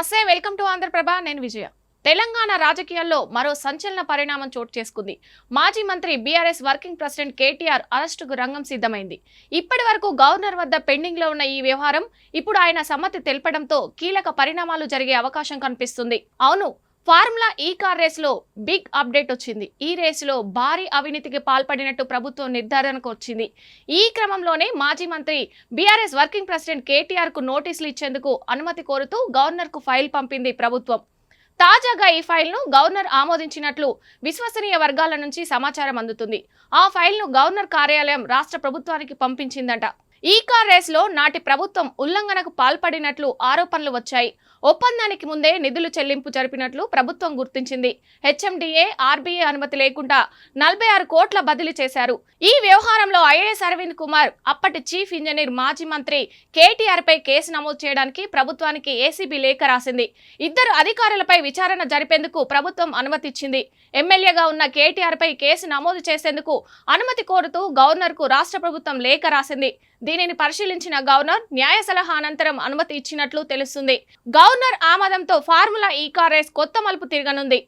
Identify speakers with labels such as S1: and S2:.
S1: నమస్తే, welcome to Andhraprabha. నేను విజయ. తెలంగాణ రాజకీయాల్లో మరో సంచలన పరిణామం చోటు చేసుకుంది. మాజీ మంత్రి బీఆర్ఎస్ వర్కింగ్ ప్రెసిడెంట్ కేటీఆర్ అరెస్టుకు రంగం సిద్ధమైంది. ఇప్పటి వరకు గవర్నర్ వద్ద పెండింగ్ లో ఉన్న ఈ వ్యవహారం ఇప్పుడు ఆయన సమ్మతి తెలపడంతో కీలక పరిణామాలు జరిగే అవకాశం కనిపిస్తుంది. అవును, ఫార్ములా ఈ కార్ రేస్ లో బిగ్ అప్డేట్ వచ్చింది. ఈ రేసులో భారీ అవినీతికి పాల్పడినట్టు ప్రభుత్వం నిర్ధారణకు వచ్చింది. ఈ క్రమంలోనే మాజీ మంత్రి బీఆర్ఎస్ వర్కింగ్ ప్రెసిడెంట్ కేటీఆర్ కు నోటీసులు ఇచ్చేందుకు అనుమతి కోరుతూ గవర్నర్ కు ఫైల్ పంపింది ప్రభుత్వం. తాజాగా ఈ ఫైల్ ను గవర్నర్ ఆమోదించినట్లు విశ్వసనీయ వర్గాల నుంచి సమాచారం అందుతుంది. ఆ ఫైల్ ను గవర్నర్ కార్యాలయం రాష్ట్ర ప్రభుత్వానికి పంపించిందట. ఈ కార్ రేస్ లో నాటి ప్రభుత్వం ఉల్లంఘనకు పాల్పడినట్లు ఆరోపణలు వచ్చాయి. ఒప్పందానికి ముందే నిధులు చెల్లింపు జరిపినట్లు ప్రభుత్వం గుర్తించింది. హెచ్ఎండిఏ, ఆర్బీఐ అనుమతి లేకుండా 46 కోట్ల బదిలీ చేశారు. ఈ వ్యవహారంలో ఐఏఎస్ అరవింద్ కుమార్, అప్పటి చీఫ్ ఇంజనీర్ మాజీ మంత్రి కేటీఆర్ పై కేసు నమోదు చేయడానికి ప్రభుత్వానికి ఏసీబీ లేఖ రాసింది. ఇద్దరు అధికారులపై విచారణ జరిపేందుకు ప్రభుత్వం అనుమతి ఇచ్చింది. ఎమ్మెల్యేగా ఉన్న కేటీఆర్ పై కేసు నమోదు చేసేందుకు అనుమతి కోరుతూ గవర్నర్ కు రాష్ట్ర ప్రభుత్వం లేఖ రాసింది. దీనిని పరిశీలించిన గవర్నర్ న్యాయ సలహా అనంతరం అనుమతి ఇచ్చినట్లు తెలుస్తుంది. గవర్నర్ ఆమోదంతో ఫార్ములా ఈ కార్ రేస్ కొత్త మలుపు తిరగనుంది.